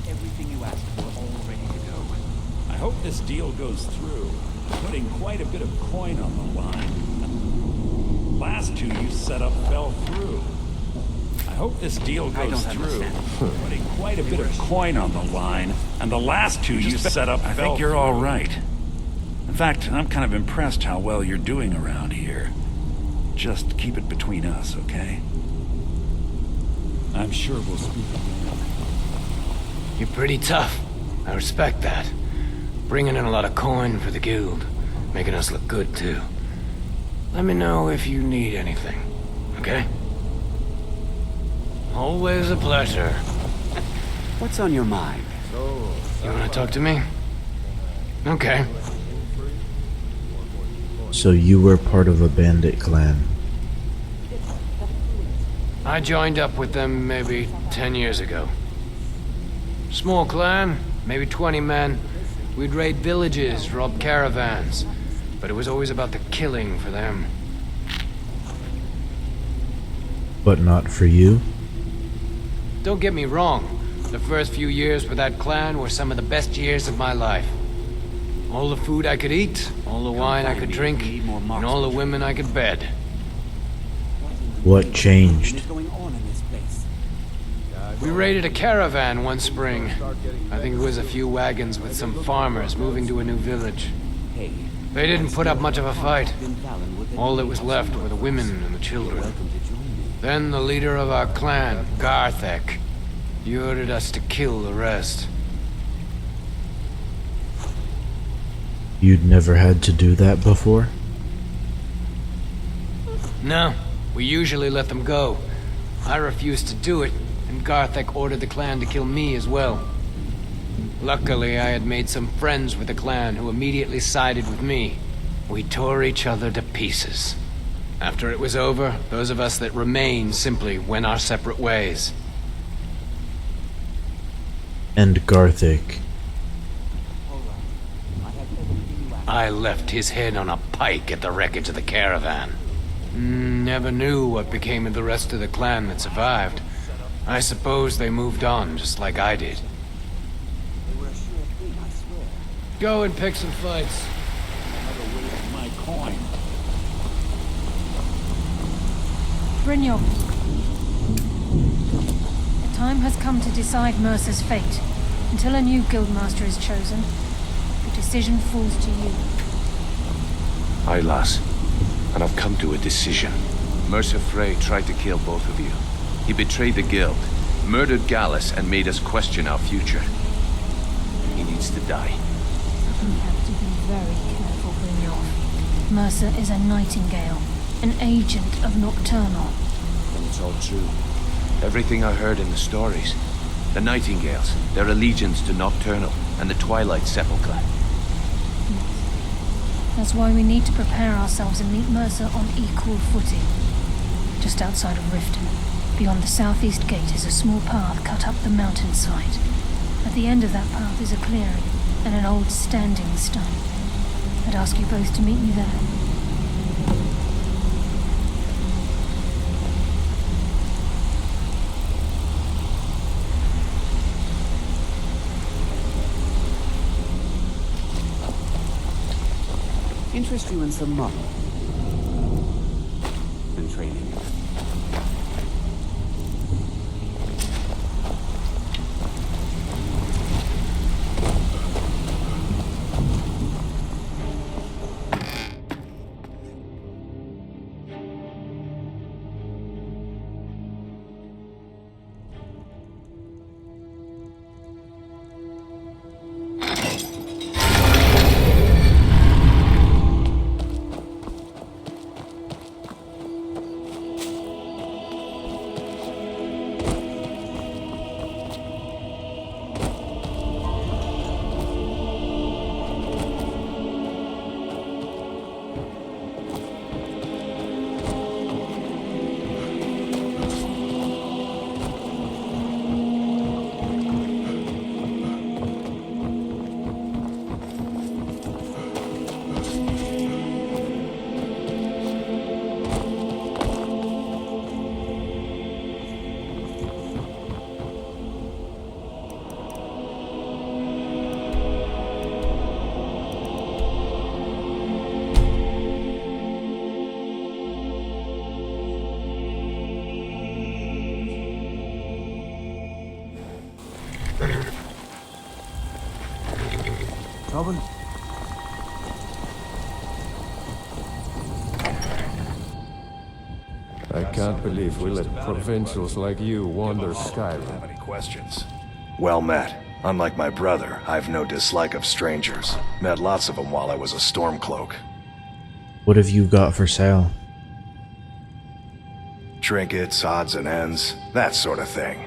everything you asked for all ready to go. I hope this deal goes through. Putting quite a bit of coin on the line. Last two you set up fell through. I hope this deal goes through. Putting quite a bit of coin on the line, and the last two you set up fell through. I think you're all right. In fact, I'm kind of impressed how well you're doing around here. Just keep it between us, okay? I'm sure we'll speak again. You're pretty tough. I respect that. Bringing in a lot of coin for the guild. Making us look good, too. Let me know if you need anything, okay? Always a pleasure. What's on your mind? You wanna talk to me? Okay. So you were part of a bandit clan. I joined up with them maybe 10 years ago. Small clan, maybe 20 men. We'd raid villages, rob caravans. But it was always about the killing for them. But not for you? Don't get me wrong. The first few years with that clan were some of the best years of my life. All the food I could eat, all the wine I could drink, and all the women I could bed. What changed? We raided a caravan one spring. I think it was a few wagons with some farmers moving to a new village. They didn't put up much of a fight. All that was left were the women and the children. Then the leader of our clan, Garthek, he ordered us to kill the rest. You'd never had to do that before? No, we usually let them go. I refused to do it, and Garthek ordered the clan to kill me as well. Luckily, I had made some friends with the clan who immediately sided with me. We tore each other to pieces. After it was over, those of us that remained simply went our separate ways. And Garthik. I left his head on a pike at the wreckage of the caravan. Never knew what became of the rest of the clan that survived. I suppose they moved on, just like I did. Go and pick some fights. Another way of my coin. Brynjolf. The time has come to decide Mercer's fate. Until a new guildmaster is chosen, the decision falls to you. Aye, lass. And I've come to a decision. Mercer Frey tried to kill both of you. He betrayed the guild, murdered Gallus, and made us question our future. He needs to die. You have to be very careful, Brynjolf. Mercer is a nightingale, an agent of Nocturnal. And it's all true. Everything I heard in the stories. The Nightingales, their allegiance to Nocturnal, and the Twilight Sepulchre. That's why we need to prepare ourselves and meet Mercer on equal footing. Just outside of Riften, beyond the southeast gate, is a small path cut up the mountainside. At the end of that path is a clearing and an old standing stone. I'd ask you both to meet me there. Interest you in some monk and training. Trouble? I can't believe we let provincials like you wander Skyrim. Have any questions? Well met. Unlike my brother, I've no dislike of strangers. Met lots of them while I was a Stormcloak. What have you got for sale? Trinkets, odds and ends, that sort of thing.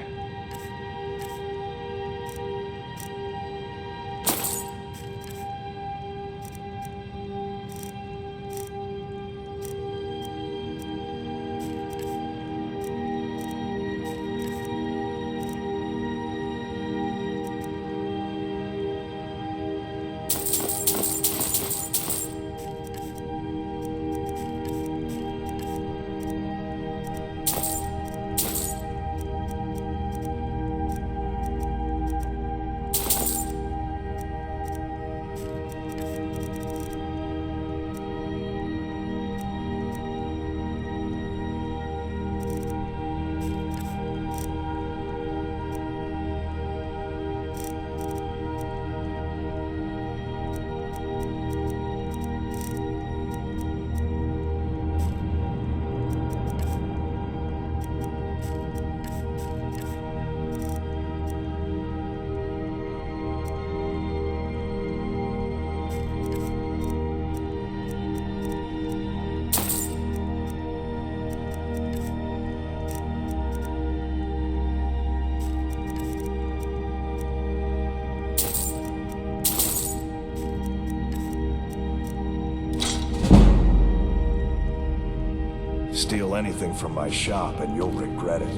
Steal anything from my shop and you'll regret it.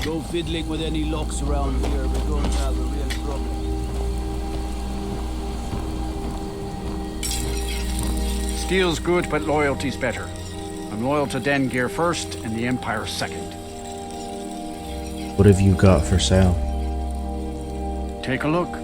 Go fiddling with any locks around here, we're going to have a real problem. Steel's good, but loyalty's better. I'm loyal to Den Gear first, and the Empire second. What have you got for sale? Take a look.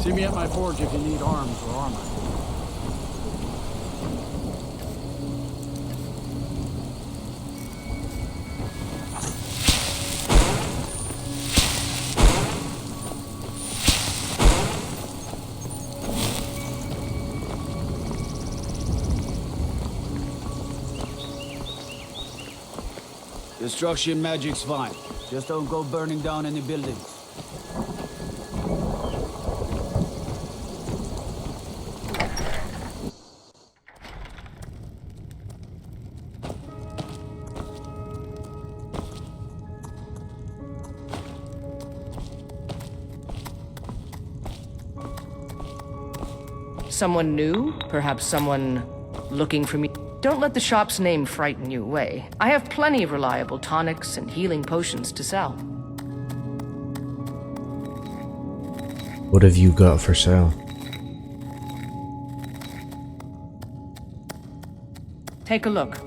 See me at my forge if you need arms or armor. Destruction magic's fine. Just don't go burning down any buildings. Someone new? Perhaps someone looking for me? Don't let the shop's name frighten you away. I have plenty of reliable tonics and healing potions to sell. What have you got for sale? Take a look.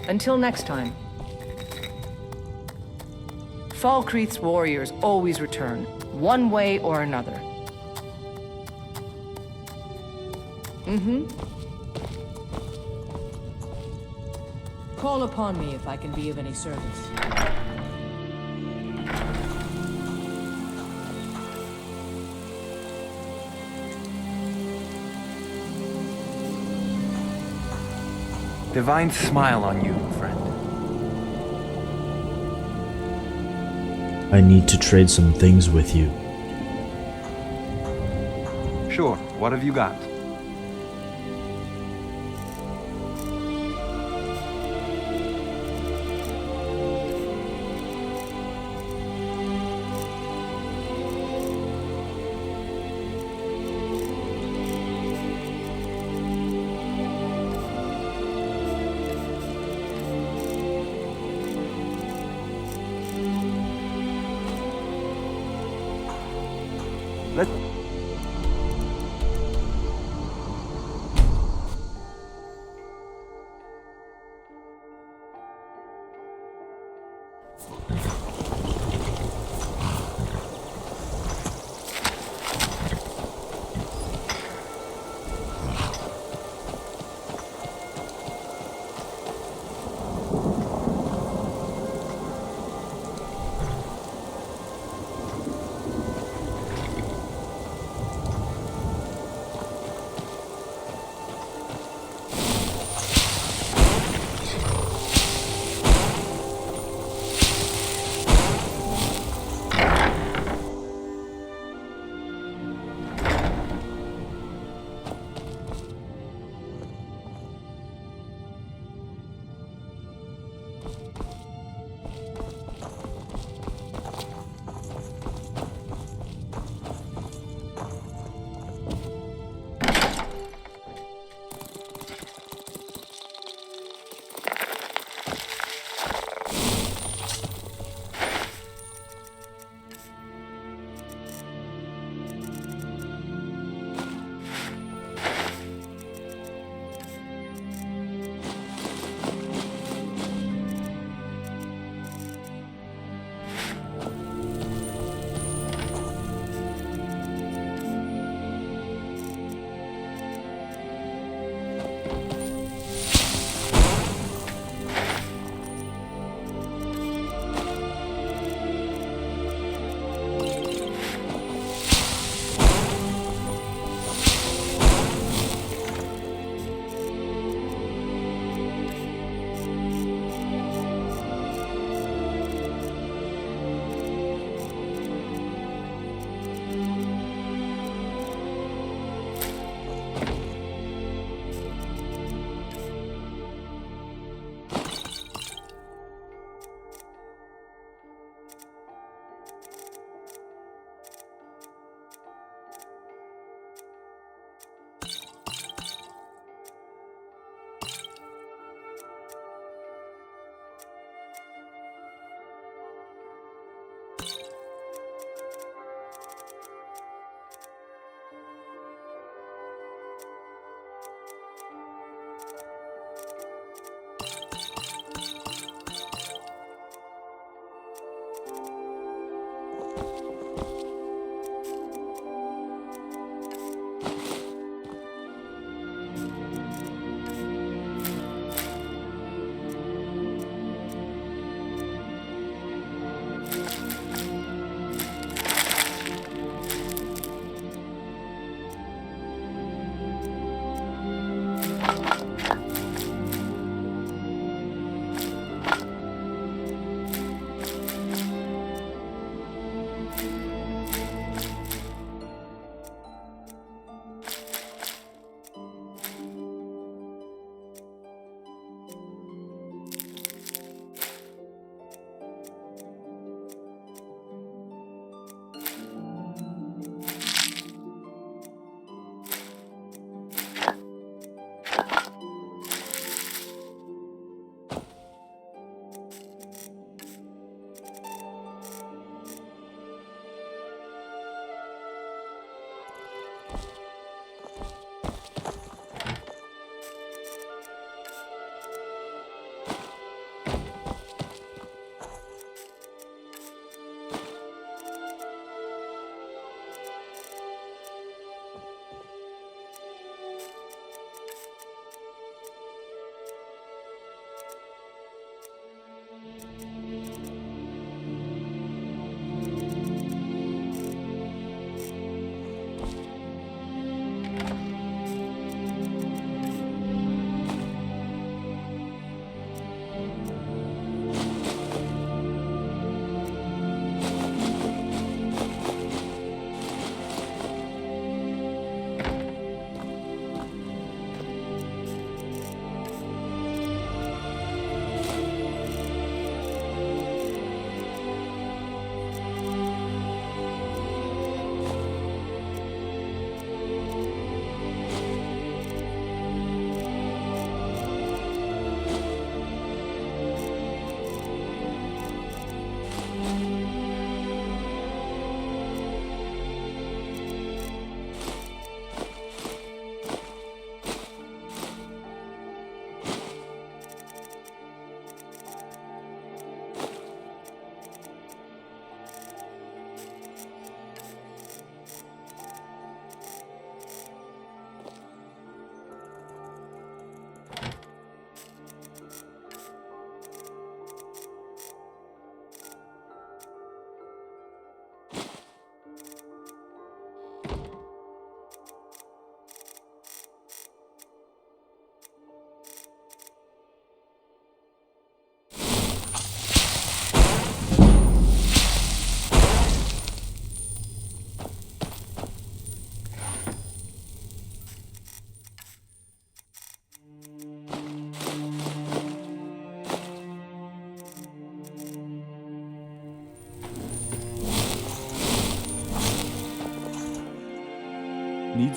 Until next time. Falkreath's warriors always return, one way or another. Call upon me if I can be of any service. Divine smile on you, friend. I need to trade some things with you. Sure, what have you got?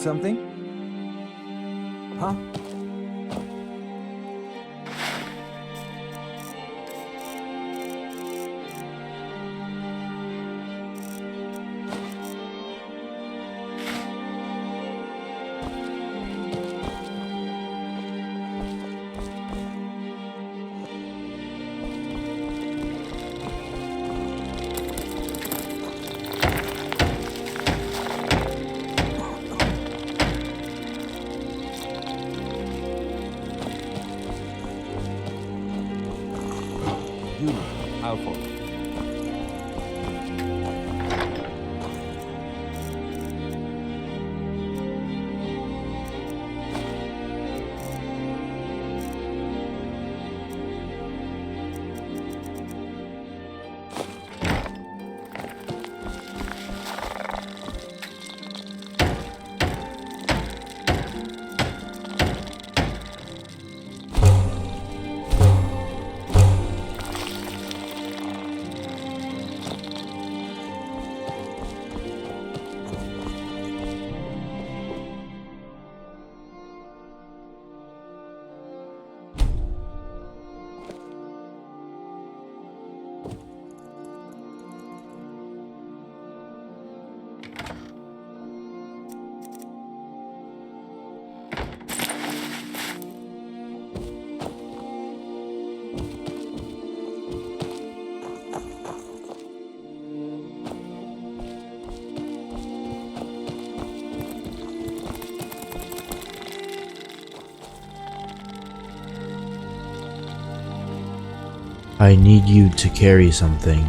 something? Huh? I'll follow. I need you to carry something.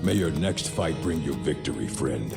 May your next fight bring you victory, friend.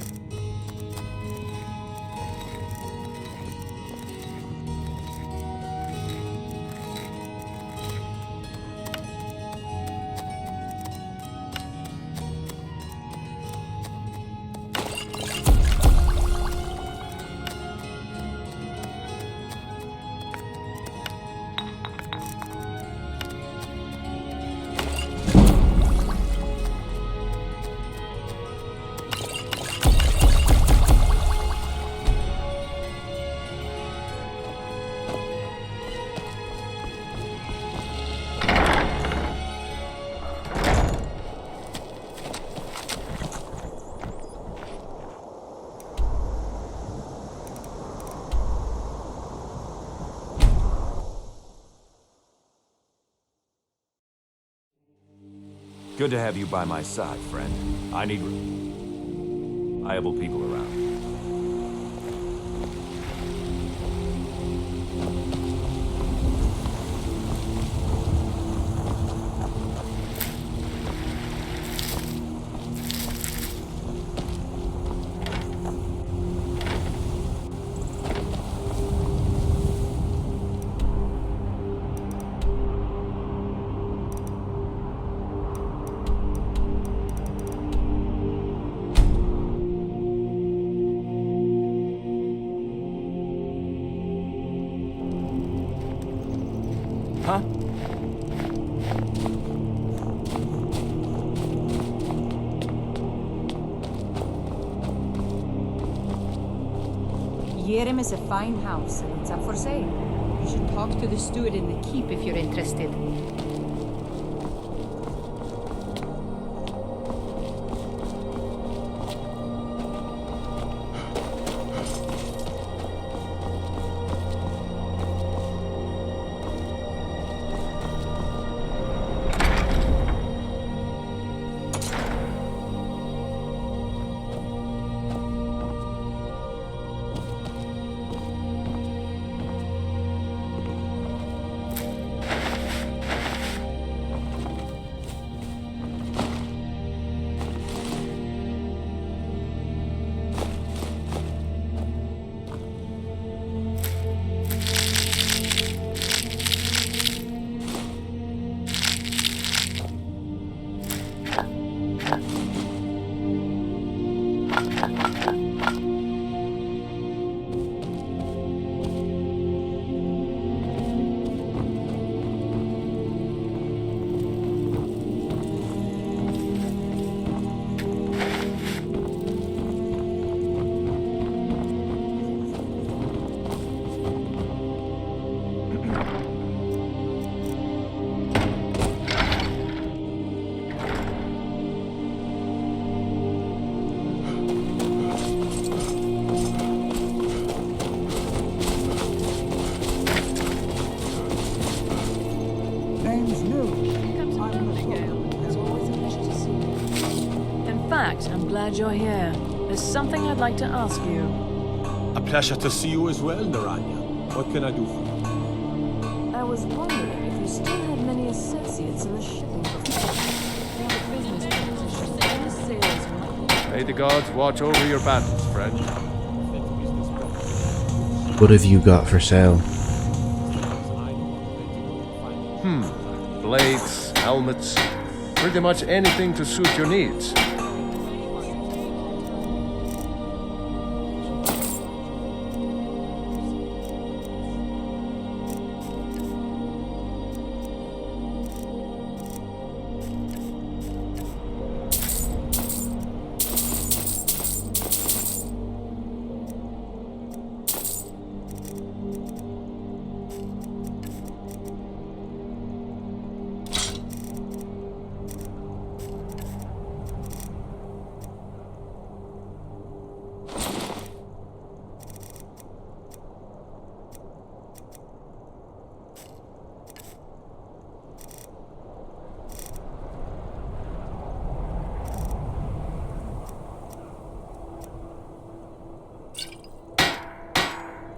Good to have you by my side, friend. I need reliable people around. Huh? Skyrim is a fine house, and it's up for sale. You should talk to the steward in the keep if you're interested. I'm glad you're here. There's something I'd like to ask you. A pleasure to see you as well, Naranya. What can I do for you? I was wondering if you still had many associates in the shipping business proposition and sales. May the gods watch over your battles, friend. What have you got for sale? Blades, helmets, pretty much anything to suit your needs.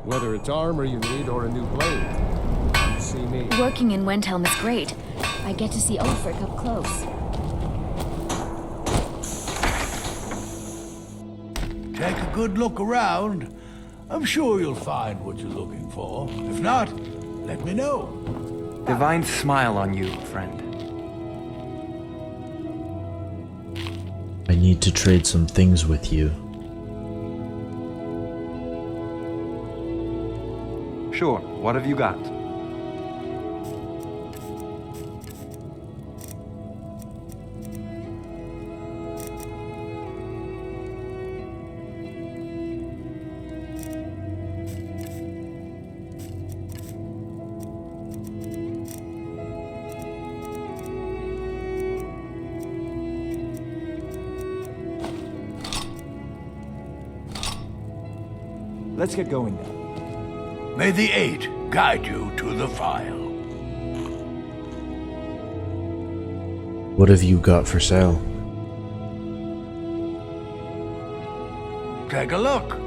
Whether it's armor you need or a new blade, you see me. Working in Wendhelm is great. I get to see Ulfric up close. Take a good look around. I'm sure you'll find what you're looking for. If not, let me know. Divine smile on you, friend. I need to trade some things with you. Sure, what have you got? Let's get going now. May the 8 guide you to the file. What have you got for sale? Take a look.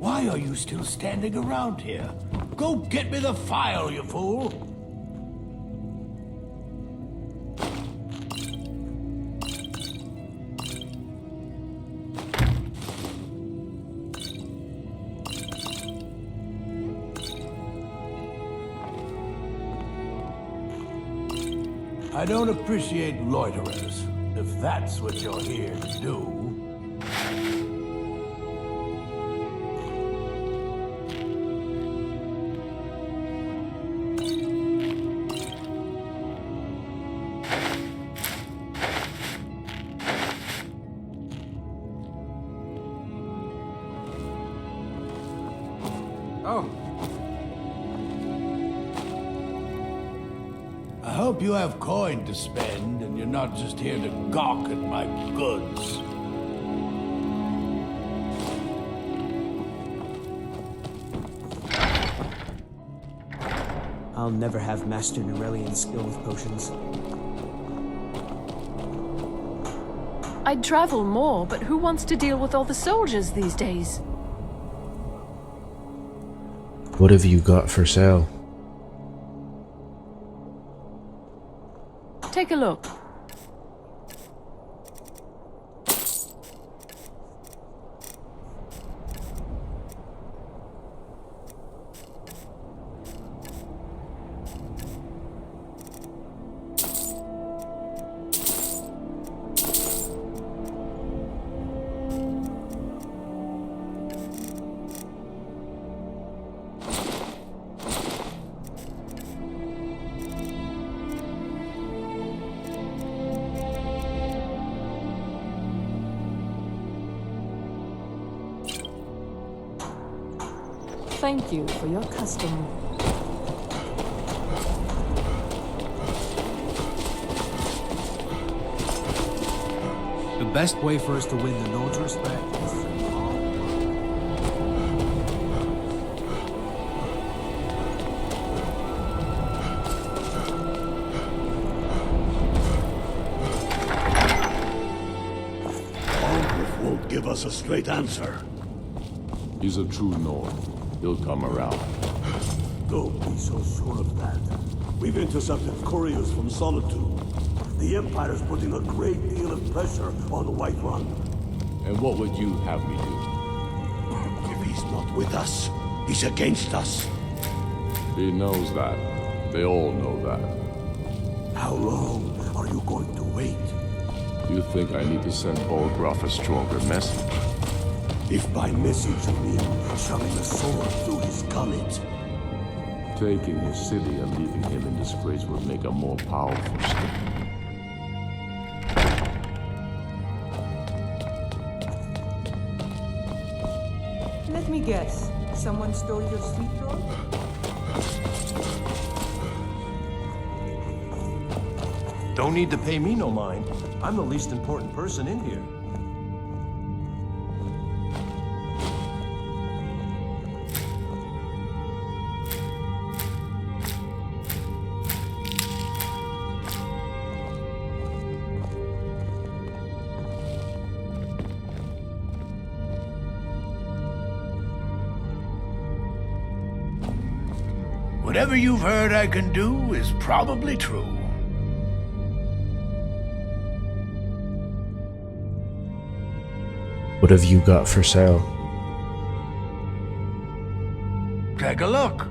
Why are you still standing around here? Go get me the file, you fool! I don't appreciate loiterers, if that's what you're here to do. I hope you have coin to spend and you're not just here to gawk at my goods. I'll never have mastered Aurelian's skill with potions. I'd travel more, but who wants to deal with all the soldiers these days? What have you got for sale? Take a look. Thank you for your custom. The best way for us to win the Nord's respect is through hard Aldrich won't give us a straight answer. He's a true Nord. He'll come around. Don't be so sure of that. We've intercepted couriers from Solitude. The Empire's putting a great deal of pressure on Whiterun. And what would you have me do? If he's not with us, he's against us. He knows that. They all know that. How long are you going to wait? You think I need to send Bolgraf a stronger message? If by message you mean shoving a sword through his gullet. Taking his city and leaving him in disgrace would make a more powerful step. Let me guess. Someone stole your sweet roll? Don't need to pay me no mind. I'm the least important person in here. Whatever you've heard I can do is probably true. What have you got for sale? Take a look.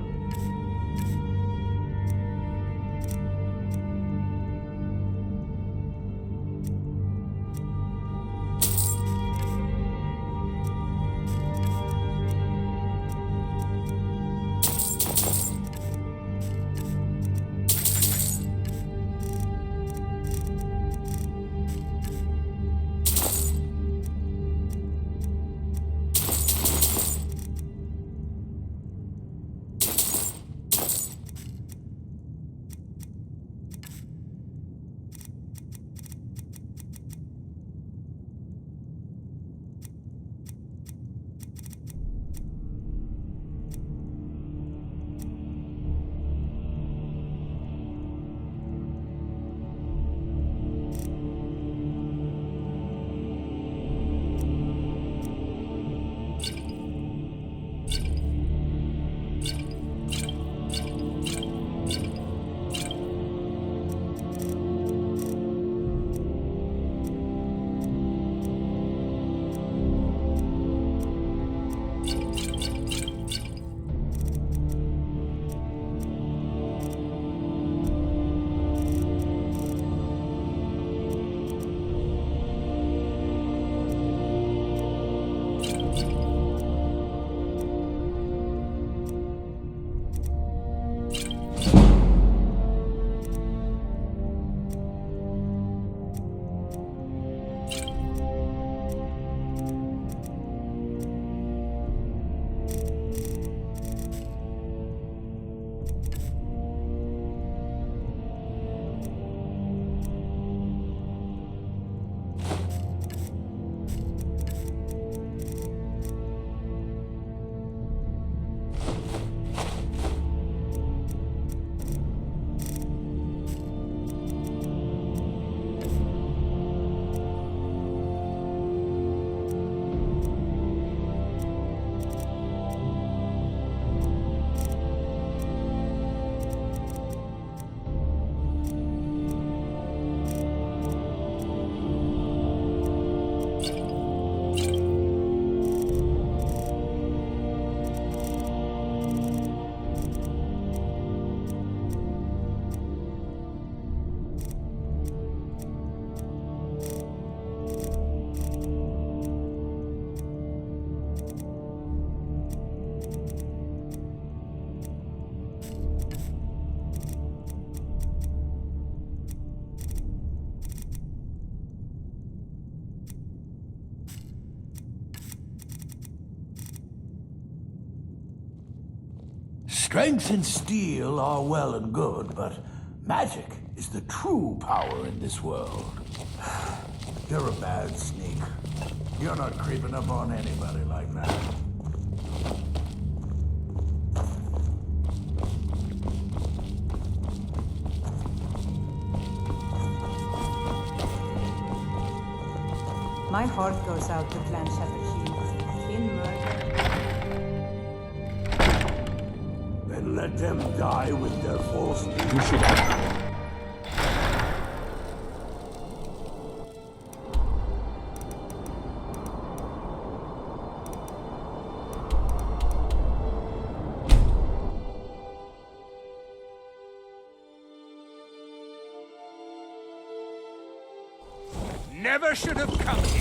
Strength and steel are well and good, but magic is the true power in this world. You're a bad sneak. You're not creeping up on anybody like that. My heart goes out to Clan Shattershield. In murder. Then let them die with their false beliefs. You should have. Never should have come here.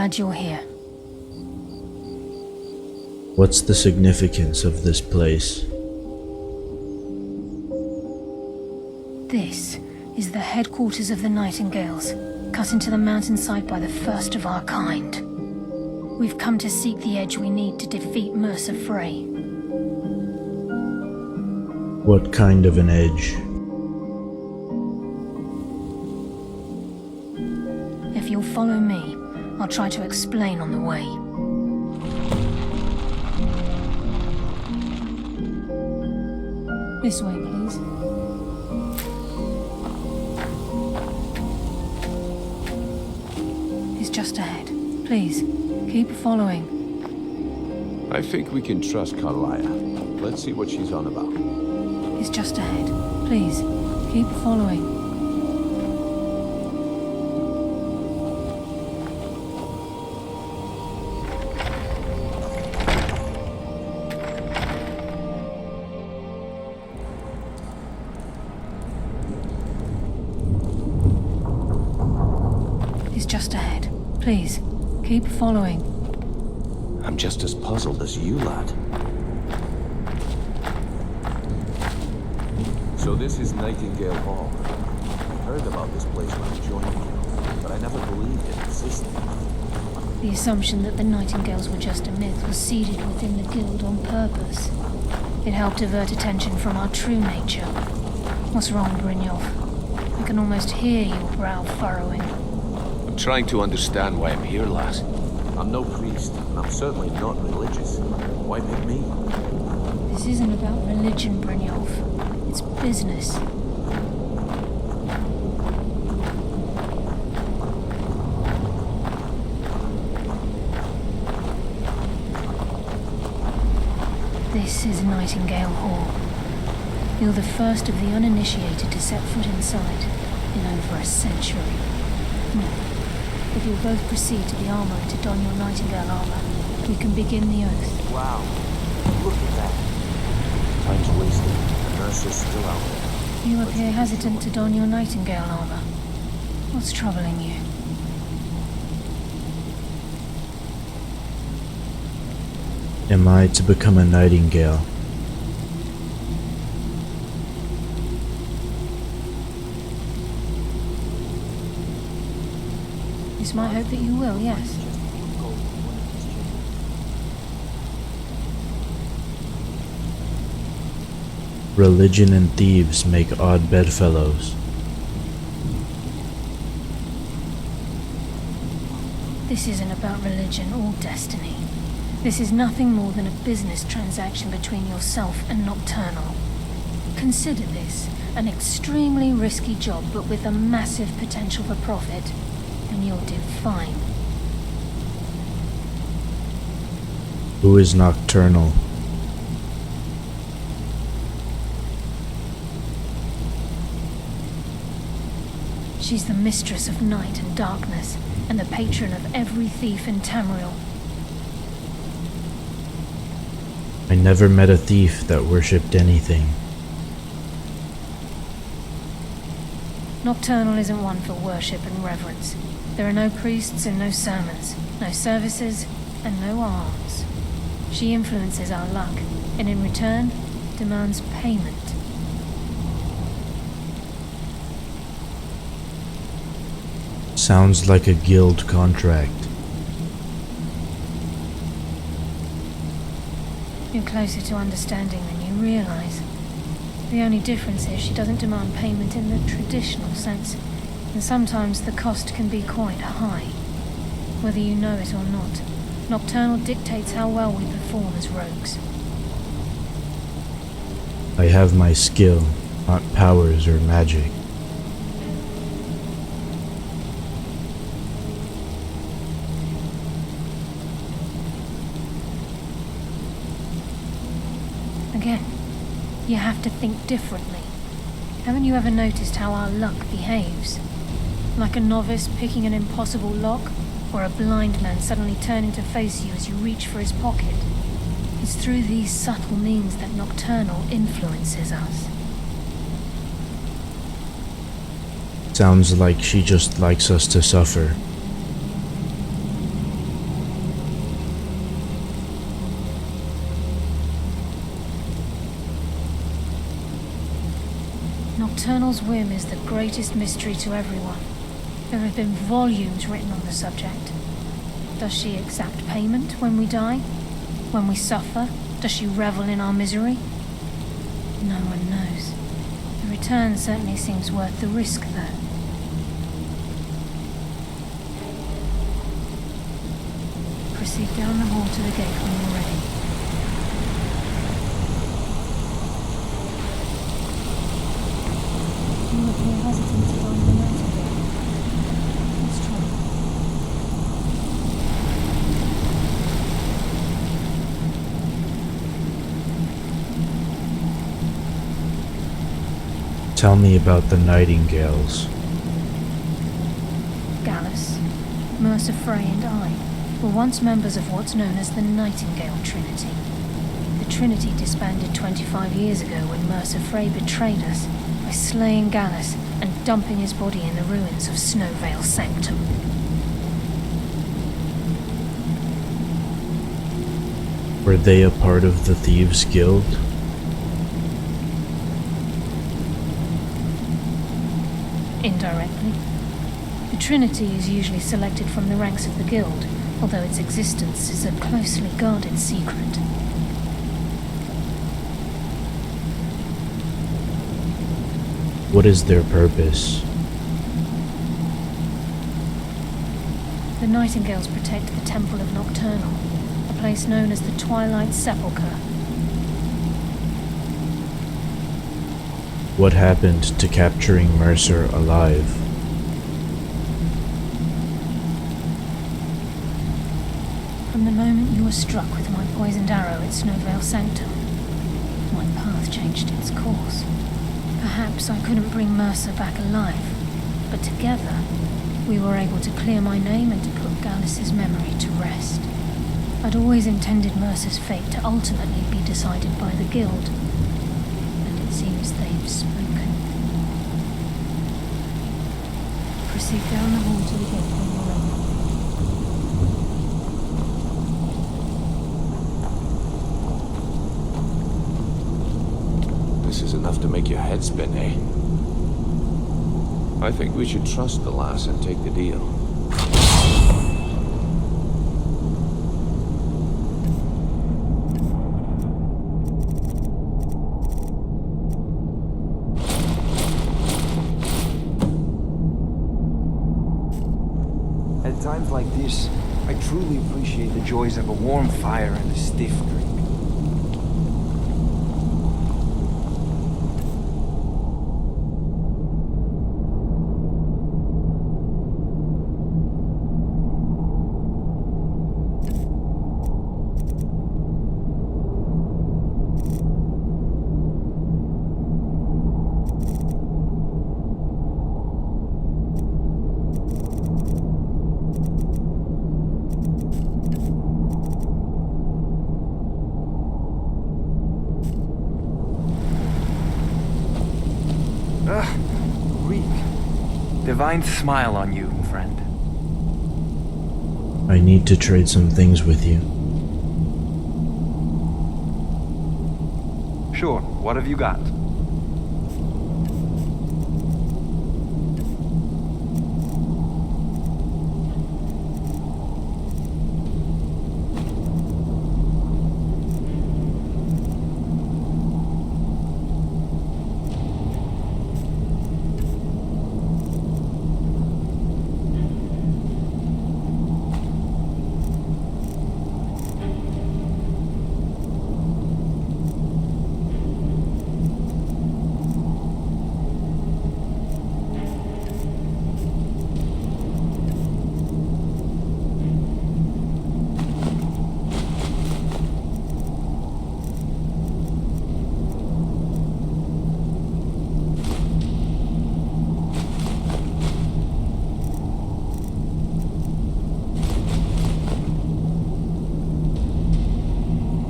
glad you're here. What's the significance of this place? This is the headquarters of the Nightingales, cut into the mountainside by the first of our kind. We've come to seek the edge we need to defeat Mercer Frey. What kind of an edge? If you'll follow me, I'll try to explain on the way. This way, please. It's just ahead. Please, keep following. I think we can trust Karaya. Let's see what she's on about. It's just ahead. Please, keep following. It's just ahead. Please, keep following. I'm just as puzzled as you, lad. So this is Nightingale Hall. I heard about this place when I joined you, but I never believed it existed. The assumption that the Nightingales were just a myth was seeded within the guild on purpose. It helped divert attention from our true nature. What's wrong, Brynjolf? I can almost hear your brow furrowing. I'm trying to understand why I'm here, lass. I'm no priest, and I'm certainly not religious. Why pick me? This isn't about religion, Brynjolf. It's business. This is Nightingale Hall. You're the first of the uninitiated to set foot inside in over a century. If you'll both proceed to the armory to don your Nightingale armor, we can begin the oath. Wow. Look at that. Time's wasted. The nurse is still out there. You appear hesitant to don your Nightingale armor. What's troubling you? Am I to become a Nightingale? It's my hope that you will, yes. Religion and thieves make odd bedfellows. This isn't about religion or destiny. This is nothing more than a business transaction between yourself and Nocturnal. Consider this an extremely risky job, but with a massive potential for profit, and you'll do fine. Who is Nocturnal? She's the mistress of night and darkness, and the patron of every thief in Tamriel. I never met a thief that worshipped anything. Nocturnal isn't one for worship and reverence. There are no priests and no sermons, no services, and no alms. She influences our luck, and in return, demands payment. Sounds like a guild contract. You're closer to understanding than you realize. The only difference is she doesn't demand payment in the traditional sense, and sometimes the cost can be quite high. Whether you know it or not, Nocturnal dictates how well we perform as rogues. I have my skill, not powers or magic. Again, you have to think differently. Haven't you ever noticed how our luck behaves? Like a novice picking an impossible lock, or a blind man suddenly turning to face you as you reach for his pocket. It's through these subtle means that Nocturnal influences us. Sounds like she just likes us to suffer. Nocturnal's whim is the greatest mystery to everyone. There have been volumes written on the subject. Does she exact payment when we die? When we suffer? Does she revel in our misery? No one knows. The return certainly seems worth the risk, though. Proceed down the hall to the gate when you're ready. You appear hesitant to join the Nightingale. What's trouble? Tell me about the Nightingales. Gallus, Mercer Frey and I were once members of what's known as the Nightingale Trinity. The Trinity disbanded 25 years ago when Mercer Frey betrayed us by slaying Gallus and dumping his body in the ruins of Snowvale Sanctum. Were they a part of the Thieves' Guild? Indirectly. The Trinity is usually selected from the ranks of the Guild, although its existence is a closely guarded secret. What is their purpose? The Nightingales protect the Temple of Nocturnal, a place known as the Twilight Sepulchre. What happened to capturing Mercer alive? From the moment you were struck with my poisoned arrow at Snowvale Sanctum, my path changed its course. Perhaps I couldn't bring Mercer back alive, but together we were able to clear my name and to put Gallus's memory to rest. I'd always intended Mercer's fate to ultimately be decided by the Guild, and it seems they've spoken. Proceed down the hall to the gate when you're ready. This is enough to make your head spin, eh? I think we should trust the lass and take the deal. At times like this, I truly appreciate the joys of a warm fire and a stiff drink. Divine smile on you, friend. I need to trade some things with you. Sure, what have you got?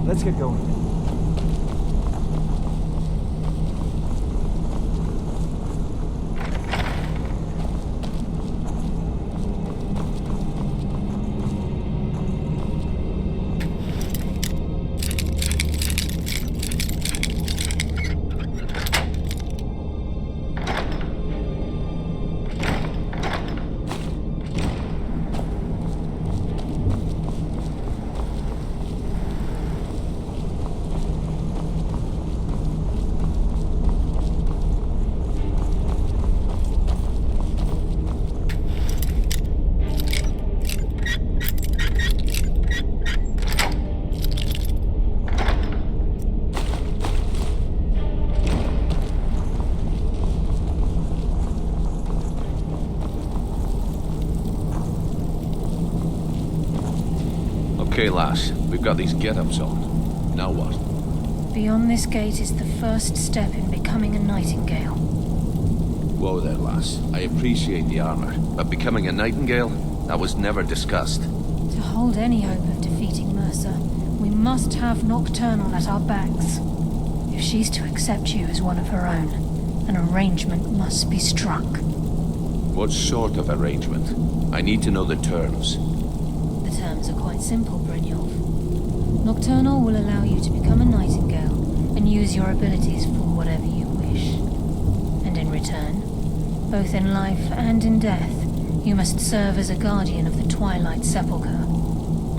Let's get going. Okay, lass. We've got these get-ups on. Now what? Beyond this gate is the first step in becoming a nightingale. Whoa there, lass. I appreciate the armor, but becoming a nightingale? That was never discussed. To hold any hope of defeating Mercer, we must have Nocturnal at our backs. If she's to accept you as one of her own, an arrangement must be struck. What sort of arrangement? I need to know the terms. The terms are quite simple, Brynjolf. Nocturnal will allow you to become a nightingale and use your abilities for whatever you wish. And in return, both in life and in death, you must serve as a guardian of the Twilight Sepulchre.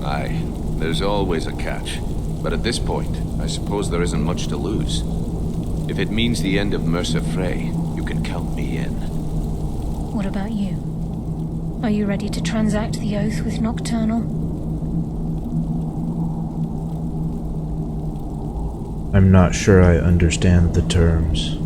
Aye, there's always a catch. But at this point, I suppose there isn't much to lose. If it means the end of Mercer Frey, you can count me in. What about you? Are you ready to transact the oath with Nocturnal? I'm not sure I understand the terms.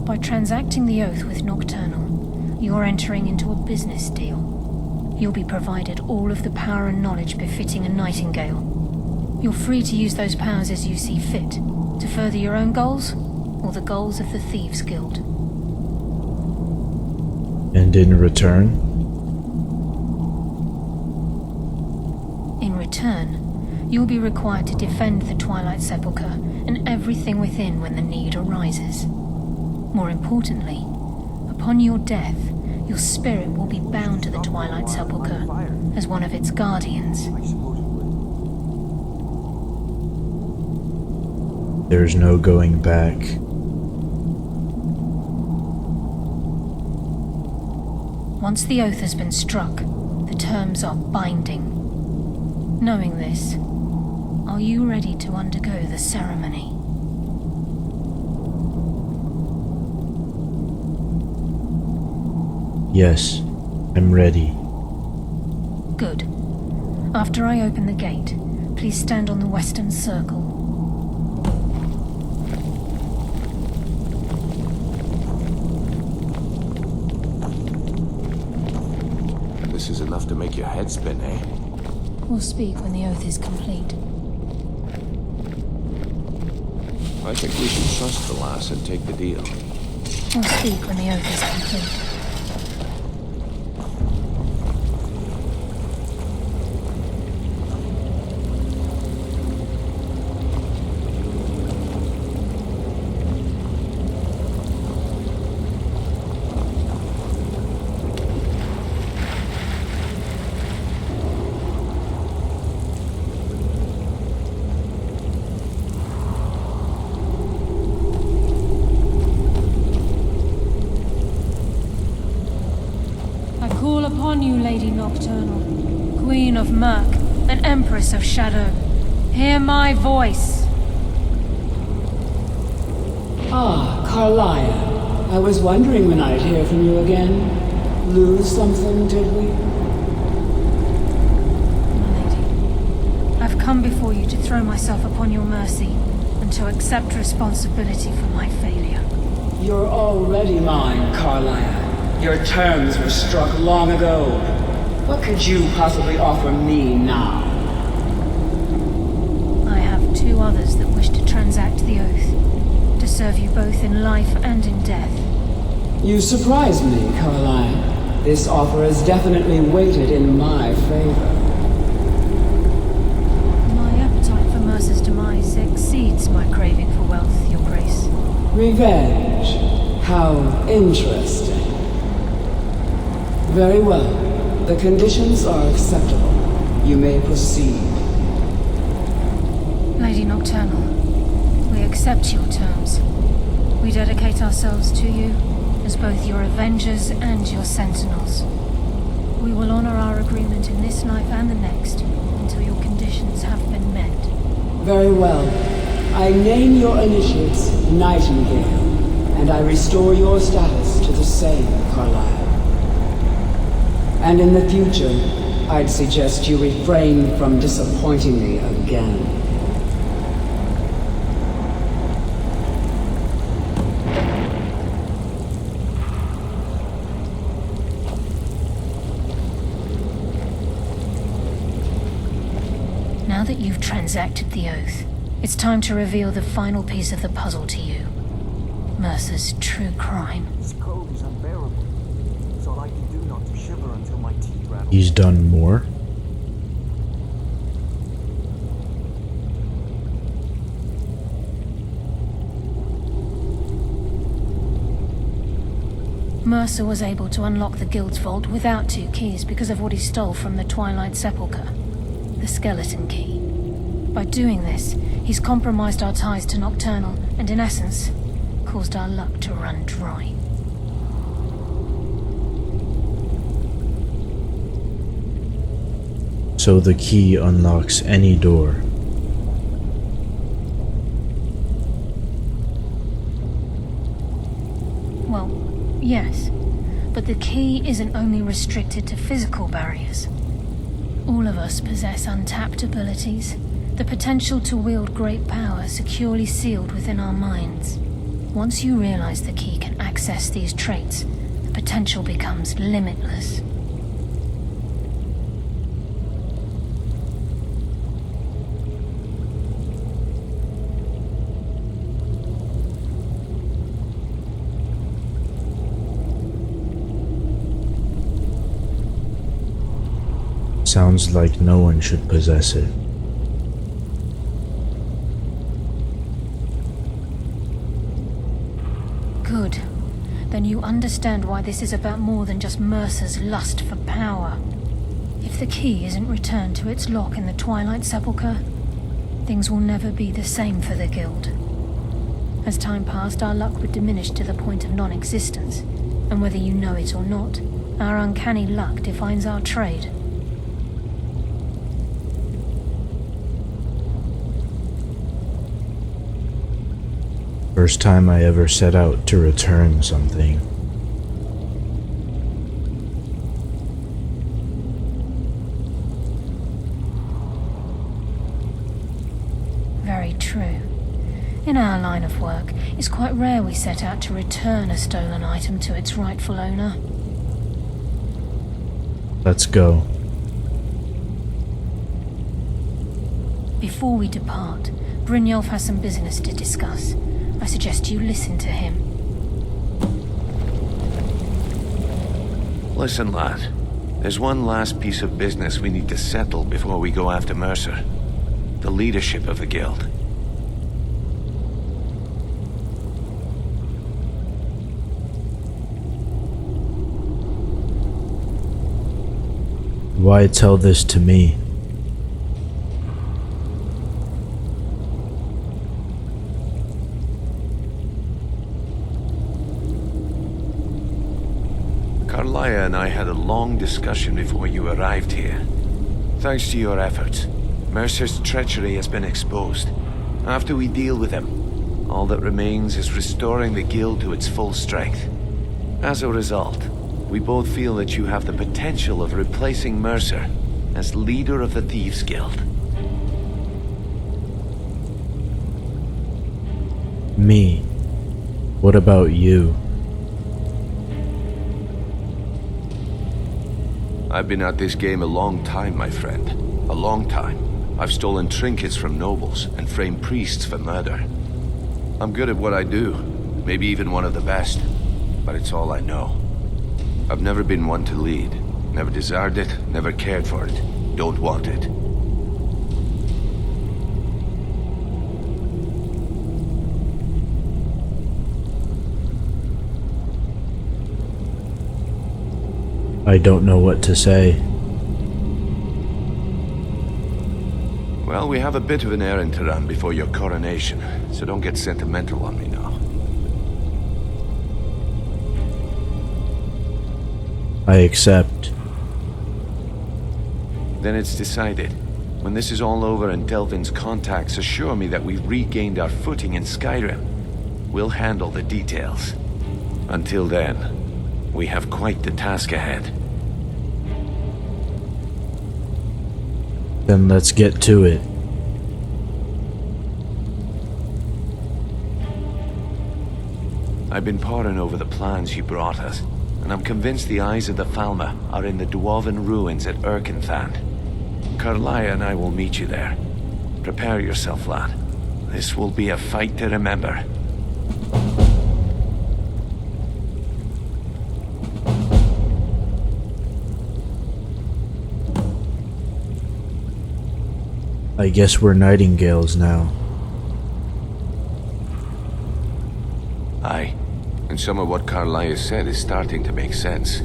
By transacting the oath with Nocturnal, you're entering into a business deal. You'll be provided all of the power and knowledge befitting a nightingale. You're free to use those powers as you see fit, to further your own goals, or the goals of the Thieves' Guild. And in return? In return, you'll be required to defend the Twilight Sepulchre and everything within when the need arises. More importantly, upon your death, your spirit will be bound to the Twilight Sepulchre as one of its guardians. There's no going back. Once the oath has been struck, the terms are binding. Knowing this, are you ready to undergo the ceremony? Yes, I'm ready. Good. After I open the gate, please stand on the western circle. This is enough to make your head spin, eh? We'll speak when the oath is complete. I think we should trust the lass and take the deal. We'll speak when the oath is complete. Upon you, Lady Nocturnal, Queen of Murk and Empress of Shadow, hear my voice. Ah, Carlia. I was wondering when I'd hear from you again. Lose something, did we? My lady, I've come before you to throw myself upon your mercy and to accept responsibility for my failure. You're already mine, Carlia. Your terms were struck long ago. What could you possibly offer me now? I have two others that wish to transact the oath, to serve you both in life and in death. You surprise me, Caroline. This offer is definitely weighted in my favor. My appetite for Mercer's demise exceeds my craving for wealth, Your Grace. Revenge. How interesting. Very well. The conditions are acceptable. You may proceed. Lady Nocturnal, we accept your terms. We dedicate ourselves to you as both your avengers and your sentinels. We will honor our agreement in this life and the next until your conditions have been met. Very well. I name your initiates Nightingale, and I restore your status to the same, Carlisle. And in the future, I'd suggest you refrain from disappointing me again. that you've transacted the oath, it's time to reveal the final piece of the puzzle to you. Mercer's true crime. This cold is unbearable. It's all I can do not to shiver until my teeth rattle. He's done more? Mercer was able to unlock the Guild's vault without 2 keys because of what he stole from the Twilight Sepulchre, the skeleton key. By doing this, he's compromised our ties to Nocturnal and, in essence, caused our luck to run dry. So the key unlocks any door. Well, yes, but the key isn't only restricted to physical barriers. All of us possess untapped abilities, the potential to wield great power securely sealed within our minds. Once you realize the key can access these traits, the potential becomes limitless. Sounds like no one should possess it. Good. Then you understand why this is about more than just Mercer's lust for power. If the key isn't returned to its lock in the Twilight Sepulchre, things will never be the same for the Guild. As time passed, our luck would diminish to the point of non-existence, and whether you know it or not, our uncanny luck defines our trade. First time I ever set out to return something. Very true. In our line of work, it's quite rare we set out to return a stolen item to its rightful owner. Let's go. Before we depart, Brynjolf has some business to discuss. I suggest you listen to him. Listen, lad. There's one last piece of business we need to settle before we go after Mercer. The leadership of the Guild. Why tell this to me? Carlia and I had a long discussion before you arrived here. Thanks to your efforts, Mercer's treachery has been exposed. After we deal with him, all that remains is restoring the Guild to its full strength. As a result, we both feel that you have the potential of replacing Mercer as leader of the Thieves Guild. Me? What about you? I've been at this game a long time, my friend. A long time. I've stolen trinkets from nobles and framed priests for murder. I'm good at what I do, maybe even one of the best, but it's all I know. I've never been one to lead. Never desired it, never cared for it. Don't want it. I don't know what to say. Well, we have a bit of an errand to run before your coronation, so don't get sentimental on me now. I accept. Then it's decided. When this is all over and Delvin's contacts assure me that we've regained our footing in Skyrim, we'll handle the details. Until then, we have quite the task ahead. Then let's get to it. I've been poring over the plans you brought us, and I'm convinced the eyes of the Falmer are in the Dwarven ruins at Erkenthand. Carlia and I will meet you there, Prepare yourself, lad. This will be a fight to remember. I guess we're nightingales now. Aye, and some of what Carlia said is starting to make sense.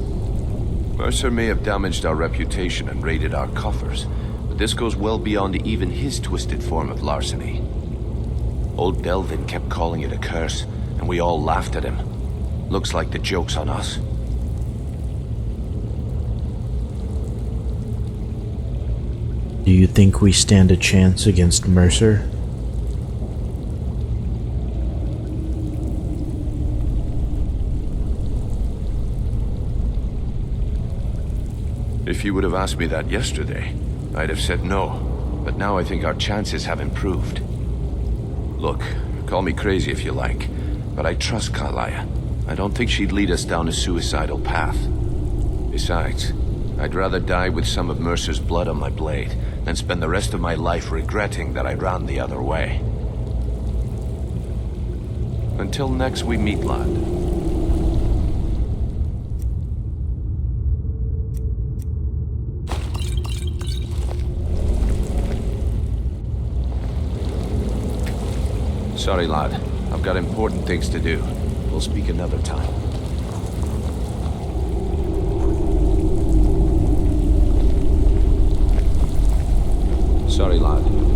Mercer may have damaged our reputation and raided our coffers, but this goes well beyond even his twisted form of larceny. Old Delvin kept calling it a curse, and we all laughed at him. Looks like the joke's on us. Do you think we stand a chance against Mercer? If you would have asked me that yesterday, I'd have said no, but now I think our chances have improved. Look, call me crazy if you like, but I trust Carlia. I don't think she'd lead us down a suicidal path. Besides, I'd rather die with some of Mercer's blood on my blade than spend the rest of my life regretting that I ran the other way. Until next we meet, lad. Sorry, lad. I've got important things to do. We'll speak another time. Sorry, lad.